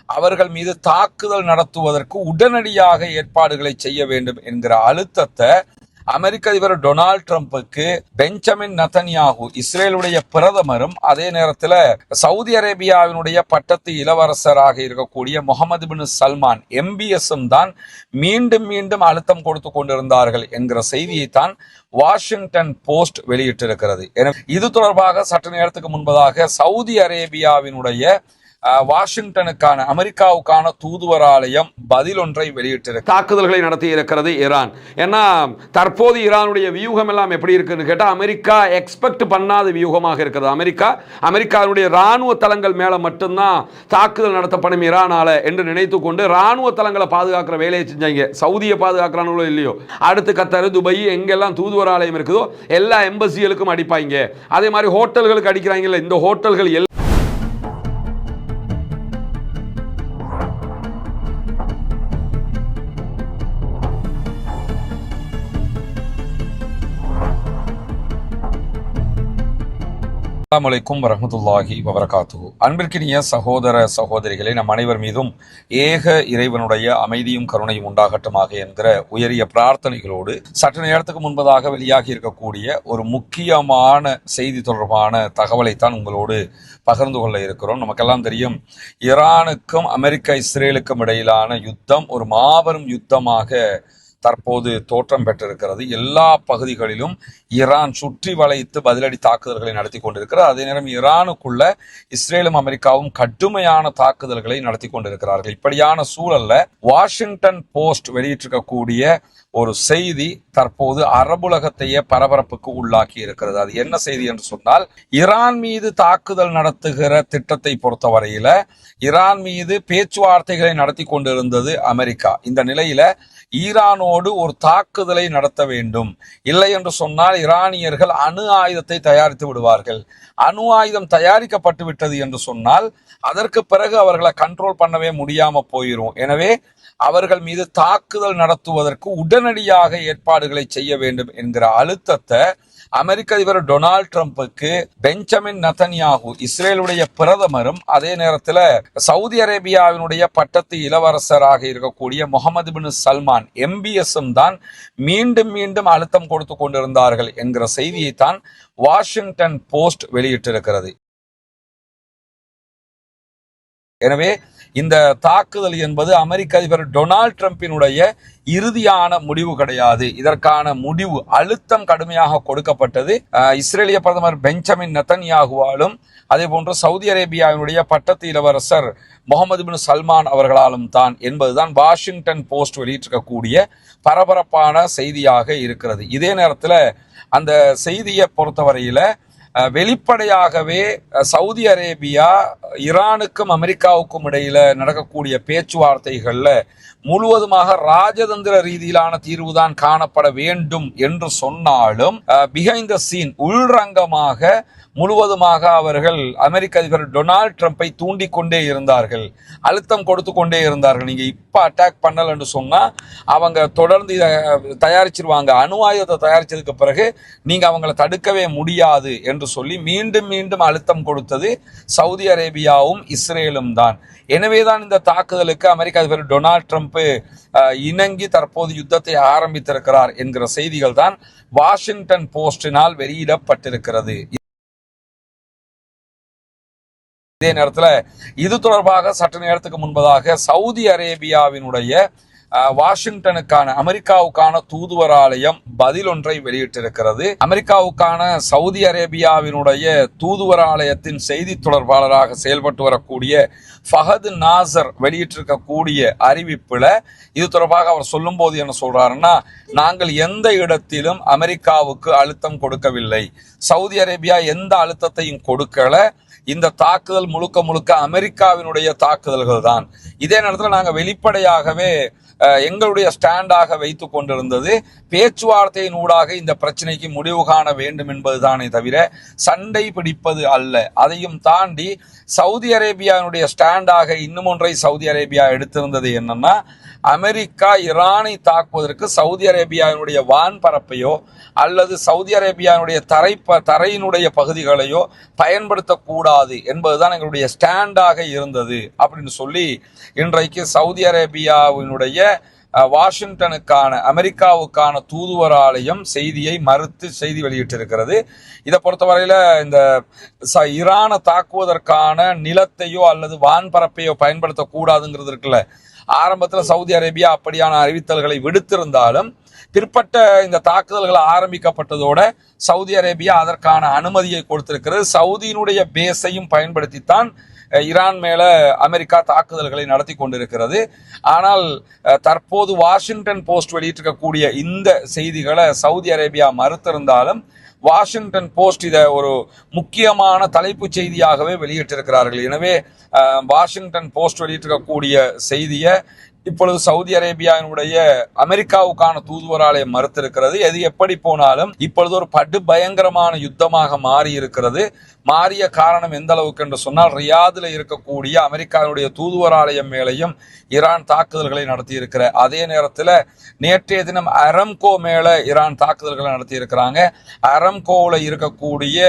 அவர்கள் மீது தாக்குதல் நடத்துவதற்கு உடனடியாக ஏற்பாடுகளை செய்ய வேண்டும் என்கிற அழுத்தத்தை அமெரிக்க அதிபர் டொனால்ட் ட்ரம்புக்கு பெஞ்சமின் நெதன்யாகு இஸ்ரேலுடைய பிரதமரும் அதே நேரத்தில் சவுதி அரேபியாவினுடைய பட்டத்து இளவரசராக இருக்கக்கூடிய முகமது பின் சல்மான் MBSம் தான் மீண்டும் மீண்டும் அழுத்தம் கொடுத்து கொண்டிருந்தார்கள் என்கிற செய்தியை தான் வாஷிங்டன் போஸ்ட் வெளியிட்டிருக்கிறது. எனவே இது தொடர்பாக சற்று நேரத்துக்கு முன்பதாக சவுதி அரேபியாவினுடைய வாஷிங்டனுக்கான அமெரிக்காவுக்கான தூதுவராலயம் பதில் ஒன்றை வெளியிட்டிருக்கு. தாக்குதல்களை நடத்தி இருக்கிறது ஈரான். ஏன்னா தற்போது ஈரானுடைய வியூகம் எல்லாம் எப்படி இருக்குன்னு கேட்டால் அமெரிக்கா எக்ஸ்பெக்ட் பண்ணாத வியூகமாக இருக்கிறது. அமெரிக்காவுடைய ராணுவ தளங்கள் மேல மட்டும்தான் தாக்குதல் நடத்தப்படும் ஈரானால என்று நினைத்து கொண்டு ராணுவ தளங்களை பாதுகாக்கிற வேலையை செஞ்சாங்க. சவுதியை பாதுகாக்கிறாங்களோ இல்லையோ, அடுத்து கத்தார், துபாய் எங்கெல்லாம் தூதுவராலயம் இருக்குதோ எல்லா எம்பசிகளுக்கும் அடிப்பாங்க. அதே மாதிரி ஹோட்டல்களுக்கு அடிக்கிறாங்கல்ல, இந்த ஹோட்டல்கள் அஸ்ஸலாமு அலைக்கும் வரஹ்மத்துல்லாஹி வபரகாத்துஹு. அன்பிற்கினிய சகோதர சகோதரிகளை, நம் அனைவர் மீதும் ஏக இறைவனுடைய அமைதியும் கருணையும் உண்டாகட்டுமாக என்கிற உயரிய பிரார்த்தனைகளோடு சற்று நேரத்துக்கு முன்பதாக வெளியாகி இருக்கக்கூடிய ஒரு முக்கியமான செய்தி தொடர்பான தகவலைத்தான் உங்களோடு பகிர்ந்து கொள்ள இருக்கிறோம். நமக்கெல்லாம் தெரியும், ஈரானுக்கும் அமெரிக்கா இஸ்ரேலுக்கும் இடையிலான யுத்தம் ஒரு மாபெரும் யுத்தமாக தற்போது தோற்றம் பெற்றிருக்கிறது. எல்லா பகுதிகளிலும் ஈரான் சுற்றி வளைத்து பதிலடி தாக்குதல்களை நடத்தி கொண்டிருக்கிறது. அதே நேரம் ஈரானுக்குள்ள இஸ்ரேலும் அமெரிக்காவும் கடுமையான தாக்குதல்களை நடத்தி கொண்டிருக்கிறார்கள். இப்படியான சூழல்ல வாஷிங்டன் போஸ்ட் வெளியிட்டிருக்கக்கூடிய ஒரு செய்தி தற்போது அரபுலகத்தையே பரபரப்புக்கு உள்ளாக்கி இருக்கிறது. அது என்ன செய்தி என்று சொன்னால், ஈரான் மீது தாக்குதல் நடத்துகிற திட்டத்தை பொறுத்தவரையில ஈரான் மீது பேச்சுவார்த்தைகளை நடத்தி கொண்டிருந்தது அமெரிக்கா. இந்த நிலையில ஈரானோடு ஒரு தாக்குதலை நடத்த வேண்டும், இல்லை என்று சொன்னால் ஈரானியர்கள் அணு ஆயுதத்தை தயாரித்து விடுவார்கள். அணு ஆயுதம் தயாரிக்கப்பட்டு விட்டது என்று சொன்னால் அதற்கு பிறகு அவர்களை கண்ட்ரோல் பண்ணவே முடியாம போயிரும். எனவே அவர்கள் மீது தாக்குதல் நடத்துவதற்கு உடனடியாக ஏற்பாடுகளை செய்ய வேண்டும் என்கிற அழுத்தத்தை அமெரிக்க அதிபர் டொனால்ட் ட்ரம்புக்கு பெஞ்சமின் நெதன்யாகு இஸ்ரேலுடைய பிரதமரும் அதே நேரத்தில் சவுதி அரேபியாவினுடைய பட்டத்து இளவரசராக இருக்கக்கூடிய முகமது பின் சல்மான் MBSம் தான் மீண்டும் மீண்டும் அழுத்தம் கொடுத்து கொண்டிருந்தார்கள் என்கிற செய்தியை தான் வாஷிங்டன் போஸ்ட் வெளியிட்டிருக்கிறது. எனவே இந்த தாக்குதல் என்பது அமெரிக்க அதிபர் டொனால்ட் ட்ரம்பினுடைய இறுதியான முடிவு கிடையாது. இதற்கான முடிவு அழுத்தம் கடுமையாக கொடுக்கப்பட்டது இஸ்ரேலிய பிரதமர் பெஞ்சமின் நெதன்யாகுவாலும் அதே போன்று சவுதி அரேபியாவினுடைய பட்டத்து இளவரசர் முகமது பின் சல்மான் அவர்களாலும் தான் என்பதுதான் வாஷிங்டன் போஸ்ட் வெளியிட்டிருக்கக்கூடிய பரபரப்பான செய்தியாக இருக்கிறது. இதே நேரத்தில் அந்த செய்தியை பொறுத்தவரையில வெளிப்படையாகவே சவுதி அரேபியா ஈரானுக்கும் அமெரிக்காவுக்கும் இடையில நடக்கக்கூடிய பேச்சுவார்த்தைகள்ல முழுவதுமாக ராஜதந்திர ரீதியிலான தீர்வுதான் காணப்பட வேண்டும் என்று சொன்னாலும் பிஹைண்ட் த சீன் உள்ரங்கமாக முழுவதுமாக அவர்கள் அமெரிக்க அதிபர் டொனால்ட் ட்ரம்பை தூண்டிக்கொண்டே இருந்தார்கள், அழுத்தம் கொடுத்து கொண்டே இருந்தார்கள். நீங்க இப்ப அட்டாக் பண்ணல என்று சொன்னா அவங்க தொடர்ந்து தயாரிச்சிருவாங்க, அணு ஆயுதத்தை தயாரிச்சதுக்கு பிறகு நீங்க அவங்களை தடுக்கவே முடியாது என்று சொல்லி மீண்டும் மீண்டும் அழுத்தம் கொடுத்தது சவுதி அரேபியாவும் இஸ்ரேலும் தான். எனவேதான் இந்த தாக்குதலுக்கு அமெரிக்க அதிபர் டொனால்ட் ட்ரம்ப் இணங்கி தற்போது யுத்தத்தை ஆரம்பித்திருக்கிறார் என்கிற செய்திகள் தான் வாஷிங்டன் போஸ்டினால் வெளியிடப்பட்டிருக்கிறது. இதே நேரத்தில் இது தொடர்பாக சற்று நேரத்துக்கு முன்பதாக சவுதி அரேபியாவினுடைய வாஷிங்டனுக்கான அமெரிக்காவுக்கான தூதுவராலயம் பதில் ஒன்றை வெளியிட்டிருக்கிறது. அமெரிக்காவுக்கான சவுதி அரேபியாவினுடைய தூதுவராலயத்தின் செய்தி தொடர்பாளராக செயல்பட்டு வரக்கூடிய ஃபஹத் நாசர் வெளியிட்டிருக்கக்கூடிய அறிவிப்புல இது தொடர்பாக அவர் சொல்லும் போது என்ன சொல்றாருன்னா, நாங்கள் எந்த இடத்திலும் அமெரிக்காவுக்கு அழுத்தம் கொடுக்கவில்லை, சவுதி அரேபியா எந்த அழுத்தத்தையும் கொடுக்கல, இந்த தாக்குதல் முழுக்க முழுக்க அமெரிக்காவினுடைய தாக்குதல்கள் தான். இதே நேரத்தில் நாங்கள் வெளிப்படையாகவே எங்களுடைய ஸ்டாண்டாக வைத்து கொண்டிருந்தது பேச்சுவார்த்தையின் ஊடாக இந்த பிரச்சனைக்கு முடிவு காண வேண்டும் என்பதுதானே தவிர சண்டை பிடிப்பது அல்ல. அதையும் தாண்டி சவுதி அரேபியாவினுடைய ஸ்டாண்டாக இன்னும் ஒன்றை சவுதி அரேபியா எடுத்திருந்தது என்னன்னா, அமெரிக்கா ஈரானை தாக்குவதற்கு சவுதி அரேபியாவினுடைய வான்பரப்பையோ அல்லது சவுதி அரேபியாவினுடைய தரையினுடைய பகுதிகளையோ பயன்படுத்தக்கூடாது என்பதுதான் எங்களுடைய ஸ்டாண்டாக இருந்தது அப்படின்னு சொல்லி இன்றைக்கு சவுதி அரேபியாவினுடைய வாஷிங்டனுக்கான அமெரிக்காவுக்கான தூதுவராலயம் செய்தியை மறுத்து செய்தி வெளியிட்டிருக்கிறது. இதை பொறுத்தவரையில இந்த ஈரானை தாக்குவதற்கான நிலத்தையோ அல்லது வான்பரப்பையோ பயன்படுத்தக்கூடாதுங்கிறது இருக்குல்ல, ஆரம்பத்தில் சவுதி அரேபியா அப்படியான அறிவித்தல்களை விடுத்திருந்தாலும் பிற்பட்ட இந்த தாக்குதல்கள் ஆரம்பிக்கப்பட்டதோட சவுதி அரேபியா அதற்கான அனுமதியை கொடுத்திருக்கிறது. சவுதியினுடைய பேஸையும் பயன்படுத்தித்தான் ஈரான் மேல அமெரிக்கா தாக்குதல்களை நடத்தி கொண்டிருக்கிறது. ஆனால் தற்போது வாஷிங்டன் போஸ்ட் வெளியிட்டிருக்கக்கூடிய இந்த செய்திகளை சவுதி அரேபியா மறுத்திருந்தாலும் வாஷிங்டன் போஸ்ட் இதை ஒரு முக்கியமான தலைப்புச் செய்தியாகவே வெளியிட்டிருக்கிறார்கள். எனவே வாஷிங்டன் போஸ்ட் வெளியிட்டிருக்கக்கூடிய செய்தியை இப்பொழுது சவுதி அரேபியாவினுடைய அமெரிக்காவுக்கான தூதுவராலயம் மறுத்திருக்கிறது. எது எப்படி போனாலும் இப்பொழுது ஒரு படு பயங்கரமான யுத்தமாக மாறி இருக்கிறது. மாறிய காரணம் எந்த அளவுக்கு என்று சொன்னால், ரியாதில் இருக்கக்கூடிய அமெரிக்காவினுடைய தூதுவராலயம் மேலையும் ஈரான் தாக்குதல்களை நடத்தி இருக்கிற அதே நேரத்தில் நேற்றைய தினம் அரம்கோ மேல ஈரான் தாக்குதல்களை நடத்தி இருக்கிறாங்க. அரம்கோவில் இருக்கக்கூடிய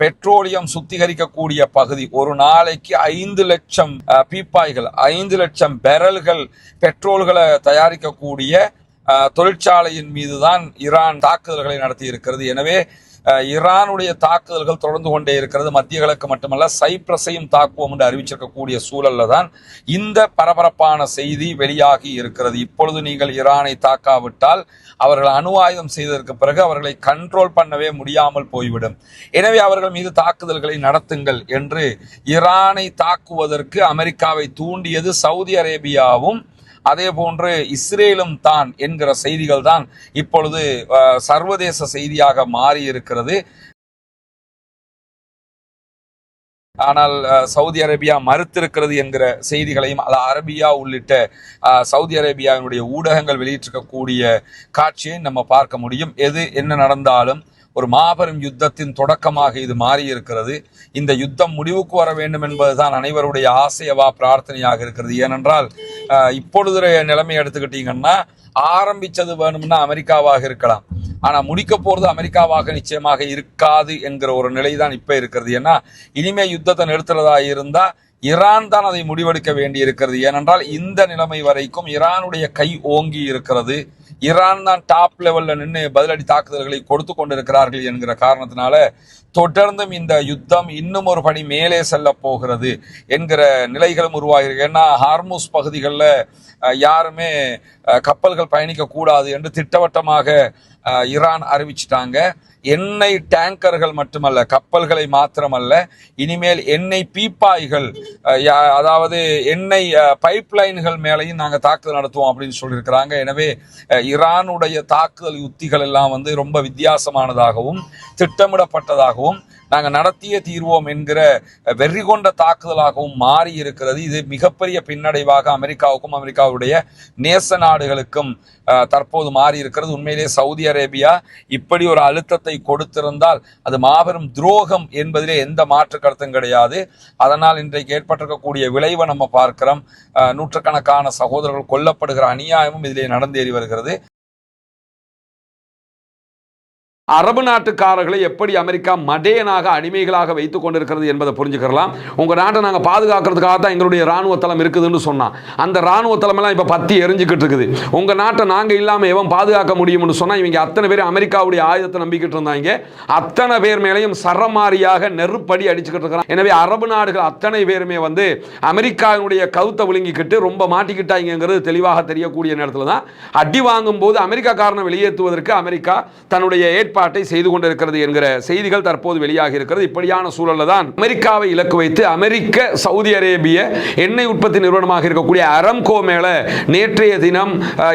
பெட்ரோலியம் சுத்திகரிக்கக்கூடிய பகுதி ஒரு நாளைக்கு 5 லட்சம் பீப்பாய்கள் 5 லட்சம் பெரல்கள் பெட்ரோல்களை தயாரிக்கக்கூடிய தொழிற்சாலையின் மீதுதான் ஈரான் தாக்குதல்களை நடத்தி இருக்கிறது. எனவே ஈரானுடைய தாக்குதல்கள் தொடர்ந்து கொண்டே இருக்கிறது. மத்திய கிழக்கு மட்டுமல்ல, சைப்ரஸையும் தாக்குவோம் என்று அறிவிச்சிருக்கக்கூடிய சூழல்ல தான் இந்த பரபரப்பான செய்தி வெளியாகி இருக்கிறது. இப்பொழுது நீங்கள் ஈரானை தாக்காவிட்டால் அவர்கள் அணு ஆயுதம் செய்ததற்கு பிறகு அவர்களை கண்ட்ரோல் பண்ணவே முடியாமல் போய்விடும். எனவே அவர்கள் மீது தாக்குதல்களை நடத்துங்கள் என்று ஈரானை தாக்குவதற்கு அமெரிக்காவை தூண்டியது சவுதி அரேபியாவும் அதே போன்று இஸ்ரேலும் தான் என்கிற செய்திகள் தான் இப்பொழுது சர்வதேச செய்தியாக மாறி இருக்கிறது. ஆனால் சவுதி அரேபியா மறுத்திருக்கிறது என்கிற செய்திகளையும் அல் அரபியா உள்ளிட்ட சவுதி அரேபியாவினுடைய ஊடகங்கள் வெளியிட்டிருக்கக்கூடிய காட்சியை நம்ம பார்க்க முடியும். எது என்ன நடந்தாலும் ஒரு மாபெரும் யுத்தத்தின் தொடக்கமாக இது மாறி இருக்கிறது. இந்த யுத்தம் முடிவுக்கு வர வேண்டும் என்பதுதான் அனைவருடைய ஆசையவா பிரார்த்தனையாக இருக்கிறது. ஏனென்றால் இப்பொழுது நிலைமை எடுத்துக்கிட்டீங்கன்னா, ஆரம்பிச்சது வேணும்னா அமெரிக்காவாக இருக்கலாம், ஆனா முடிக்க போறது அமெரிக்காவாக நிச்சயமாக இருக்காது என்கிற ஒரு நிலைதான் இப்ப இருக்கிறது. ஏன்னா இனிமே யுத்தத்தை நிறுத்துறதா இருந்தா ஈரான் தான் அதை முடிவெடுக்க வேண்டி இருக்கிறது. ஏனென்றால் இந்த நிலைமை வரைக்கும் ஈரானுடைய கை ஓங்கி இருக்கிறது. ஈரான் தான் டாப் லெவல்ல நின்று பதிலடி தாக்குதல்களை கொடுத்து கொண்டிருக்கிறார்கள் என்கிற காரணத்தினால தொடர்ந்தும் இந்த யுத்தம் இன்னும் ஒரு படி மேலே செல்ல போகிறது என்கிற நிலைகளும் உருவாகிறது. ஏன்னா ஹார்முஸ் பகுதிகளில் யாருமே கப்பல்கள் பயணிக்க கூடாது என்று திட்டவட்டமாக ஈரான் அறிவிச்சிட்டாங்க. எண்ணெய் டேங்கர்கள் மட்டுமல்ல, கப்பல்களை மாத்திரமல்ல, இனிமேல் எண்ணெய் பீப்பாய்கள், அதாவது எண்ணெய் பைப்லைன்கள் மேலையும் நாங்கள் தாக்குதல் நடத்துவோம் அப்படின்னு சொல்லியிருக்கிறாங்க. எனவே ஈரானுடைய தாக்குதல் உத்திகள் எல்லாம் ரொம்ப வித்தியாசமானதாகவும் திட்டமிடப்பட்டதாகவும் நாங்கள் நடத்திய தீர்வோம் என்கிற வெறி கொண்ட தாக்குதலாகவும் மாறி இருக்கிறது. இது மிகப்பெரிய பின்னடைவாக அமெரிக்காவுக்கும் அமெரிக்காவுடைய நேச நாடுகளுக்கும் தற்போது மாறி இருக்கிறது. உண்மையிலே சவுதி அரேபியா இப்படி ஒரு அழுத்தத்தை கொடுத்திருந்தால் அது மாபெரும் துரோகம் என்பதிலே எந்த மாற்று கருத்தும் கிடையாது. அதனால் இன்றைக்கு ஏற்பட்டிருக்கக்கூடிய விளைவை நம்ம பார்க்கிறோம். நூற்றுக்கணக்கான சகோதரர்கள் கொல்லப்படுகிற அநியாயமும் இதிலே நடந்தேறி வருகிறது. அரபு நாட்டுக்காரர்களை எப்படி அமெரிக்கா மடேனாக அடிமைகளாக வைத்துக் கொண்டிருக்கிறது என்பதை புரிஞ்சுக்கலாம். உங்கள் நாட்டை நாங்கள் பாதுகாக்கிறதுக்காக தான் எங்களுடைய ராணுவ தளம் இருக்குதுன்னு சொன்னால் அந்த ராணுவ தளமெல்லாம் இப்போ பற்றி எரிஞ்சுக்கிட்டு இருக்குது. உங்கள் நாட்டை நாங்கள் இல்லாமல் எவன் பாதுகாக்க முடியும்னு சொன்னால் இவங்க அத்தனை பேர் அமெரிக்காவுடைய ஆயுதத்தை நம்பிக்கிட்டு இருந்தாங்க. அத்தனை பேர் மேலேயும் சரமாரியாக நெருப்படி அடிச்சுக்கிட்டு இருக்கிறான். எனவே அரபு நாடுகள் அத்தனை பேருமே அமெரிக்காவினுடைய கவுத்தை விழுங்கிக்கிட்டு ரொம்ப மாட்டிக்கிட்டாங்கிறது தெளிவாக தெரியக்கூடிய நேரத்தில் தான் அடி வாங்கும் போது அமெரிக்காக்காரனை வெளியேற்றுவதற்கு அமெரிக்கா தன்னுடைய வேலைப்பாட்டை செய்து கொண்டிருக்கிறது என்கிற செய்திகள் தற்போது வெளியாகி இருக்கிறது. இப்படியான சூழலில் தான் அமெரிக்காவை இலக்கு வைத்து அமெரிக்க சவுதி அரேபிய எண்ணெய் உற்பத்தி நிறுவனமாக இருக்கக்கூடிய அரம்கோ மேல நேற்றைய தினம்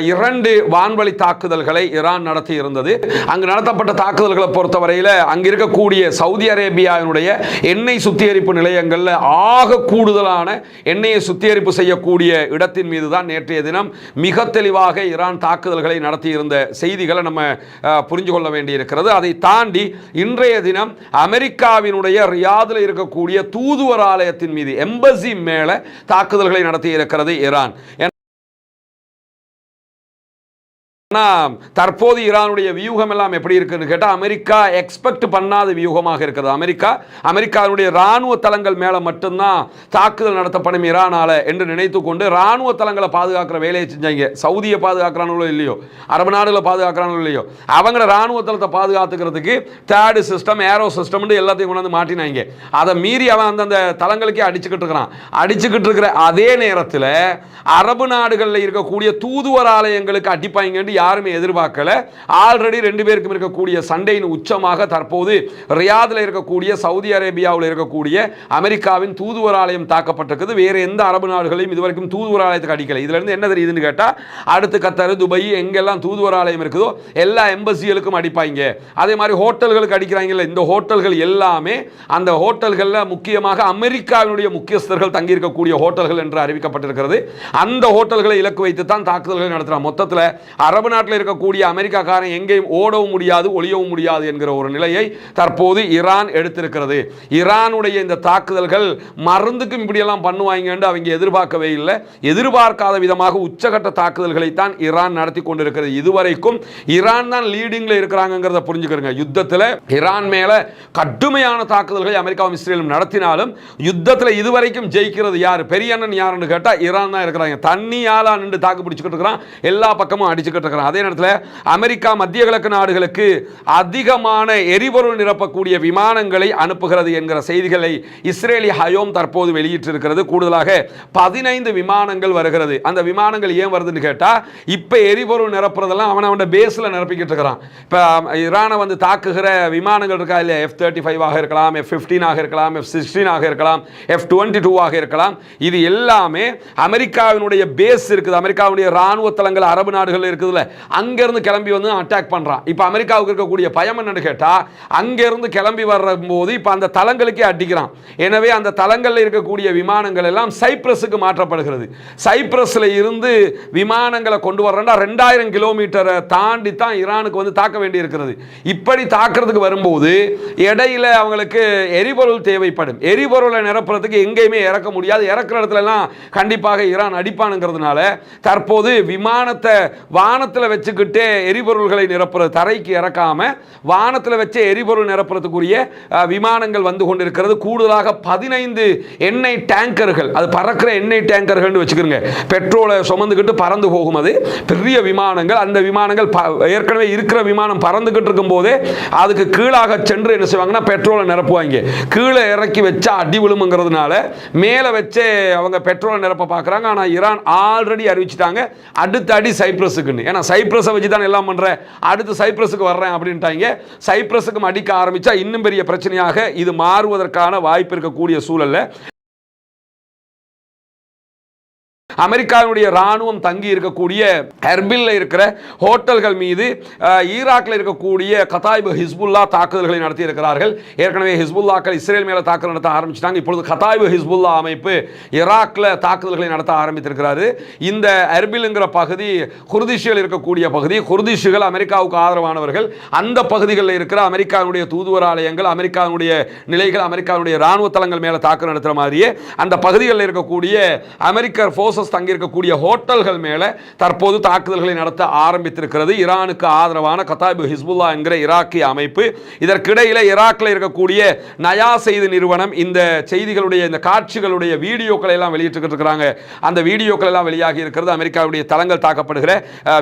2 வான்வழி தாக்குதல்களை ஈரான் நடத்தி இருந்தது. அங்கு நடத்தப்பட்ட தாக்குதல்களை பொறுத்தவரையில் அங்கு இருக்கக்கூடிய சவுதி அரேபியாவினுடைய எண்ணெய் சுத்திகரிப்பு நிலையங்களில் ஆக கூடுதலான எண்ணெயை சுத்திகரிப்பு செய்யக்கூடிய இடத்தின் மீது தான் நேற்றைய தினம் மிக தெளிவாக ஈரான் தாக்குதல்களை நடத்தியிருந்த செய்திகளை நம்ம புரிஞ்சு கொள்ள வேண்டியிருக்கிறது. அதை தாண்டி இன்றைய தினம் அமெரிக்காவினுடைய ரியாதில் இருக்கக்கூடிய தூதுவர் ஆலயத்தின் மீது எம்பசி மேல தாக்குதல்களை நடத்தி இருக்கிறது ஈரான். தற்போது ஈரானுடைய வியூகம் எல்லாம் எப்படி இருக்குன்னு கேட்டால் அமெரிக்கா எக்ஸ்பெக்ட் பண்ணாத வியூகமாக இருக்கிறது. அமெரிக்காவுடைய ராணுவ தளங்கள் மேலே மட்டும்தான் தாக்குதல் நடத்தப்படும் ஈரானால என்று நினைத்து கொண்டு ராணுவ தளங்களை பாதுகாக்கிற வேலையை செஞ்சாங்க. சவுதியை பாதுகாக்கிறாங்களோ இல்லையோ, அரபு நாடுகளை பாதுகாக்கிறாங்களோ இல்லையோ, அவங்கள ராணுவ தளத்தை பாதுகாத்துக்கிறதுக்கு தேர்டு சிஸ்டம், ஏரோ சிஸ்டம் எல்லாத்தையும் கொண்டு வந்து மாட்டினாங்க. அதை மீறி அவன் அந்தந்த தளங்களுக்கே அடிச்சுக்கிட்டு இருக்கிறான். அடிச்சுக்கிட்டு இருக்கிற அதே நேரத்தில் அரபு நாடுகளில் இருக்கக்கூடிய தூதுவர் ஆலயங்களுக்கு அடிப்பாங்க யாருமே எதிர்பார்க்கல. ஆல்ரெடி 2 பேருக்கும் இருக்கக்கூடிய சண்டையின் உச்சமாக தற்போது ரியாதில் இருக்கக்கூடிய சவுதி அரேபியாவில் இருக்கக்கூடிய அமெரிக்காவின் தூதுவர் ஆலயம் தாக்கப்பட்டிருக்குது. வேற எந்த அரபு நாடுகளையும் இதுவரைக்கும் தூதுவர் ஆலயத்துக்கு அடிக்கல. இதுல இருந்து என்ன தெரியுதுன்னு கேட்டா, அடுத்து கத்தார், துபாய் எங்கெல்லாம் தூதுவர் ஆலயம் இருக்குதோ எல்லா எம்பசிகளுக்கும் அடிப்பாங்க. அதே மாதிரி ஹோட்டல்களுக்கு அடிக்கிறாங்கல்ல, இந்த ஹோட்டல்கள் எல்லாமே அந்த ஹோட்டல்களில் முக்கியமாக அமெரிக்காவினுடைய முக்கியஸ்தர்கள் தங்கியிருக்கக்கூடிய ஹோட்டல்கள் என்று அறிவிக்கப்பட்டிருக்கிறது. அந்த ஹோட்டல்களை இலக்கு வைத்து தான் தாக்குதல்களை நடத்துறாங்க. மொத்தத்தில் அரபு நாட்டில் இருக்கக்கூடிய அமெரிக்காக்காரன் எங்கேயும் ஓடவும் முடியாது, ஒளியவும் முடியாது என்கிற ஒரு நிலையை தற்போது ஈரான் எடுத்திருக்கிறது. ஈரானுடைய இந்த தாக்குதல்கள் மருந்துக்கும் இப்படியெல்லாம் பண்ணுவாங்க என்று அவங்க எதிர்பார்க்கவே இல்லை. எதிர்பார்க்காத விதமாக உச்சகட்ட தாக்குதல்களை தான் ஈரான் நடத்தி கொண்டிருக்கிறது. இதுவரைக்கும் ஈரான் தான் லீடிங்ல இருக்கிறாங்கிறத புரிஞ்சுக்கிறங்க. யுத்தத்தில் ஈரான் மேல கடுமையான தாக்குதல்களை அமெரிக்காவும் இஸ்ரேலும் நடத்தினாலும் யுத்தத்தில் இதுவரைக்கும் ஜெயிக்கிறது யார், பெரிய அண்ணன் யாருன்னு கேட்டா ஈரான் தான் இருக்கிறாங்க. தண்ணியால நின்று தாக்கு பிடிச்சுக்கிட்டு இருக்கிறான், எல்லா பக்கமும் அடிச்சுக்கிட்டு இருக்கிறான். அதே நேரத்தில் அமெரிக்கா மத்திய கிழக்கு நாடுகளுக்கு அதிகமான எரிபொருள் நிரப்பக்கூடிய விமானங்களை அனுப்புகிறது என்கிற செய்திகளை இஸ்ரேலி ஹயோம் தற்போது வெளியிட்டிருக்கிறது. கூடுதலாக 15 விமானங்கள் வருகிறது. அந்த விமானங்கள் ஏன் வருதுன்னு கேட்டா, இப்ப எரிபொருள் நிரப்புறதெல்லாம் அவனோட பேஸ்ல நிரப்பிக்கிட்டு இருக்கிறான். இப்ப ஈரானை வந்து தாக்குகிற விமானங்கள் இருக்கா இல்லையா, F-35 ஆக இருக்கலாம், F-15 ஆக இருக்கலாம், F-16 ஆக இருக்கலாம், F-22 ஆக இருக்கலாம். இது எல்லாமே அமெரிக்காவினுடைய பேஸ் இருக்குது, அமெரிக்காவுடைய ராணுவ தளங்கள் அரபு நாடுகள் இருக்குதுல, அங்கிருந்து கிளம்பி வந்து அட்டாக் பண்றான். இப்ப அமெரிக்காவுக்கு இருக்கக்கூடிய பயம் என்னன்னு கேட்டா, அங்கிருந்து கிளம்பி வர்ற போது இப்ப அந்த தளங்களுக்கே அடிக்கிறான். எனவே அந்த தளங்களில் இருக்கக்கூடிய விமானங்கள் எல்லாம் சைப்ரஸுக்கு மாற்றப்படுகிறது. சைப்ரஸ்ல இருந்து விமானங்களை கொண்டு வர்றா 2000 கிலோமீட்டரை தாண்டி தான் ஈரானுக்கு வந்து தாக்க வேண்டி இருக்கிறது. இப்படி தாக்குறதுக்கு வரும்போது இடையில அவங்களுக்கு எரிபொருள் தேவைப்படும். எரிபொருளை நிரப்புறதுக்கு எங்கேயுமே இறக்க முடியாது. இறக்குற இடத்துல எல்லாம் கண்டிப்பாக ஈரான் அடிப்பானுங்கிறதுனால தற்போது விமானத்தை வானத்தில் வச்சுக்கிட்டே எரிபொருள்களை நிரப்புறது, தரைக்கு இறக்காம வானத்தில் வச்சு எரிபொருள் நிரப்புறதுக்குரிய விமானங்கள் வந்து கொண்டிருக்கிறது. கூடுதலாக 15 எண்ணெய் டேங்கர்கள், அது பறக்கிற எண்ணெய் டேங்கர்கள் வச்சுக்கிறங்க, பெட்ரோலை சுமந்துக்கிட்டு பறந்து போகும். அது பெரிய விமானங்கள். அந்த விமானங்கள் ஏற்கனவே இருக்கிற விமானம் பறந்துகிட்டு இருக்கும் போதே அதுக்கு கீழாக சென்று என்ன செய்வாங்கன்னா பெட்ரோலை நிரப்புவாங்க. கீழே இறக்கி வச்சா அடி விழுமுங்கிறதுனால மேலே வச்சே அவங்க பெட்ரோலை நிரப்ப பார்க்குறாங்க. ஆனால் ஈரான் ஆல்ரெடி அறிவிச்சிட்டாங்க அடுத்த அடி சைப்ரஸுக்குன்னு. ஏன்னா சைப்ரஸை வச்சு தான் எல்லாம் பண்ணுறேன், அடுத்து சைப்ரஸுக்கு வர்றேன் அப்படின்ட்டாங்க. சைப்ரஸுக்கும் அடிக்க ஆரம்பித்தா இன்னும் பெரிய பிரச்சனையாக இது மாறுவதற்கான வாய்ப்பு இருக்கக்கூடிய சூழல்ல அமெரிக்காவுடைய ராணுவம் தங்கி இருக்கக்கூடிய எர்பில்ல இருக்கிற ஹோட்டல்கள் மீது ஈராக்ல இருக்கக்கூடிய கதாயிப் ஹிஸ்புல்லா தாக்குதல்களை நடத்தி இருக்கிறார்கள். ஏற்கனவே ஹிஸ்புல்லாக்கள் இஸ்ரேல் மேல தாக்குதல் நடத்த ஆரம்பிச்சிட்டாங்க. இப்பொழுது கதாயிப் ஹிஸ்புல்லா அமைப்பு ஈராக்ல தாக்குதல்களை நடத்த ஆரம்பித்திருக்கிறாரு. இந்த எர்பில்ங்கிற பகுதி குர்திஷிகள் இருக்கக்கூடிய பகுதி. குர்திஷுகள் அமெரிக்காவுக்கு ஆதரவானவர்கள். அந்த பகுதிகளில் இருக்கிற அமெரிக்காவுடைய தூதுவர் ஆலயங்கள், அமெரிக்காவுடைய நிலைகள், அமெரிக்காவுடைய ராணுவ தளங்கள் மேல தாக்குதல் நடத்துற மாதிரியே அந்த பகுதிகளில் இருக்கக்கூடிய அமெரிக்க போர்சஸ் தங்கியிருக்கக்கூடிய ஹோட்டல்கள் மேல தற்போது தாக்குதல்களை நடத்த ஆரம்பித்திருக்கிறது ஈரானுக்கு ஆதரவான கதாயிப் ஹிஸ்புல்லா என்கிற ஈராக்கிய அமைப்பு. இதற்கிடையில் ஈராக்ல இருக்கக்கூடிய நயா செய்தி நிறுவனம் இந்த செய்திகளுடைய இந்த காட்சிகளுடைய வீடியோக்களை எல்லாம் வெளியிட்டு இருக்காங்க. அந்த வீடியோக்கள் எல்லாம் வெளியாகி இருக்கிறது. அமெரிக்காவுடைய தளங்கள் தாக்கப்படுகிற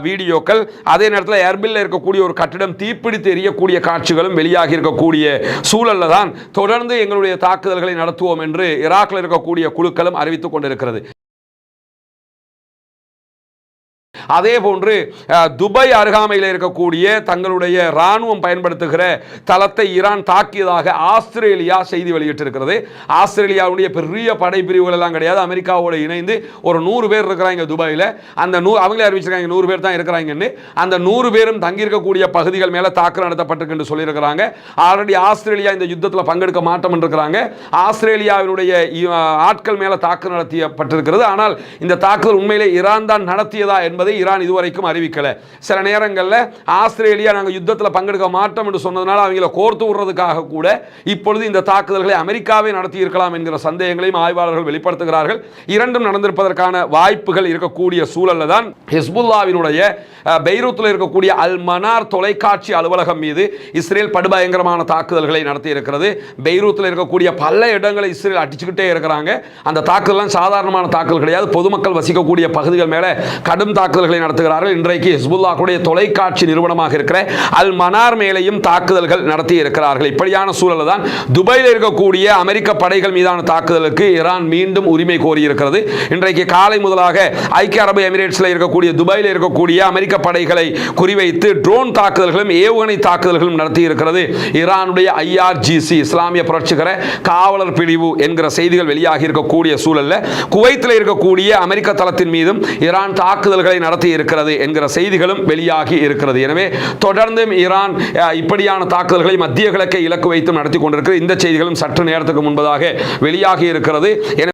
வீடியோக்கள். அதே நேரத்தில் எர்பில்ல இருக்கக்கூடிய ஒரு கட்டிடம் தீப்பிடித்து எரியக்கூடிய காட்சிகளும் வெளியாகி இருக்கக்கூடிய சூழல்ல தான் தொடர்ந்து எங்களுடைய தாக்குதல்களை நடத்துவோம் என்று ஈராக்ல இருக்கக்கூடிய குழுக்களும் அறிவித்துக் கொண்டிருக்கிறது. அதே போன்று துபாய் அருகாமையில் இருக்கக்கூடிய தங்களுடைய ராணுவம் பயன்படுத்துகிற தளத்தை ஈரான் தாக்கியதாக ஆஸ்திரேலியா செய்தி வெளியிட்டிருக்கிறது. ஆஸ்திரேலியாவுடைய பெரிய படைப்பிரிவுகள் எல்லாம் கிடையாது, அமெரிக்காவோடு இணைந்து ஒரு 100 பேர் இருக்கிறாங்க துபாயில். அந்த அவங்களே அறிவிச்சிருக்காங்க 100 பேர் தான் இருக்கிறாங்கன்னு. அந்த 100 பேரும் தங்கியிருக்கக்கூடிய பகுதிகள் மேலே தாக்குதல் நடத்தப்பட்டிருக்கு என்று சொல்லியிருக்கிறாங்க. ஆல்ரெடி ஆஸ்திரேலியா இந்த யுத்தத்தில் பங்கெடுக்க மாட்டோம் இருக்கிறாங்க. ஆஸ்திரேலியாவினுடைய ஆட்கள் மேலே தாக்குதல் நடத்தப்பட்டிருக்கிறது. ஆனால் இந்த தாக்குதல் உண்மையிலே ஈரான் தான் நடத்தியதா என்பதை ஈரான் இதுவரைக்கும் அறிவிக்கலை. சில நேரங்களில் ஆஸ்திரேலியா நாங்கள் யுத்தத்தில் பங்கெடுக்க மாட்டோம் என்று சொன்னதுனால அவங்களை கோர்த்து விடுறதுக்காக கூட இப்பொழுது இந்த தாக்குதல்களை அமெரிக்காவே நடத்தி இருக்கலாம் என்கிற சந்தேகங்களையும் ஆய்வாளர்கள் வெளிப்படுத்துகிறார்கள். இரண்டும் நடந்திருப்பதற்கான வாய்ப்புகள் இருக்கக்கூடிய சூழலில் தான் ஹிஸ்புல்லாவினுடைய பெய்ரூத்தில் இருக்கக்கூடிய அல் மனார் தொலைக்காட்சி அலுவலகம் மீது இஸ்ரேல் படுபயங்கரமான தாக்குதல்களை நடத்தி இருக்கிறது. பெய்ரூத்தில் இருக்கக்கூடிய பல இடங்களை இஸ்ரேல் அடிச்சுக்கிட்டே இருக்கிறாங்க. அந்த தாக்குதல் சாதாரணமான தாக்குதல் கிடையாது. பொதுமக்கள் வசிக்கக்கூடிய பகுதிகள் மேலே கடும் தாக்குதல்களை நடத்துகிறார்கள். இன்றைக்கு ஹிஸ்புல்லாவுடைய தொலைக்காட்சி நிறுவனமாக இருக்கிற அல் மனார் மேலேயும் தாக்குதல்கள் நடத்தி இருக்கிறார்கள். இப்படியான சூழலில் தான் துபாயில் இருக்கக்கூடிய அமெரிக்க படைகள் மீதான தாக்குதலுக்கு ஈரான் மீண்டும் உரிமை கோரியிருக்கிறது. இன்றைக்கு காலை முதலாக ஐக்கிய அரபு எமிரேட்ஸில் இருக்கக்கூடிய துபாயில் இருக்கக்கூடிய அமெரிக்க படைகளை குறிவைத்து ட்ரோன் தாக்குதல்களும் ஏவுகணை தாக்குதல்களும் நடத்தி இருக்கிறது ஈரானுடைய IRGC இஸ்லாமிய புரட்சிகர காவலர் பிரிவு என்கிற செய்திகள் வெளியாகி இருக்கக்கூடிய சூழலில் குவைத்தில் இருக்கக்கூடிய அமெரிக்க தளத்தின் மீதும் ஈரான் தாக்குதல்களை நடத்தி இருக்கிறது என்கிற செய்திகளும் வெளியாகி இருக்கிறது. எனவே தொடர்ந்து ஈரான் இப்படியான தாக்குதல்களை மத்திய கிழக்கை இலக்கு வைத்து நடத்தி கொண்டிருக்கிறது. இந்த செய்திகளும் சற்று நேரத்துக்கு முன்பதாக வெளியாகி இருக்கிறது.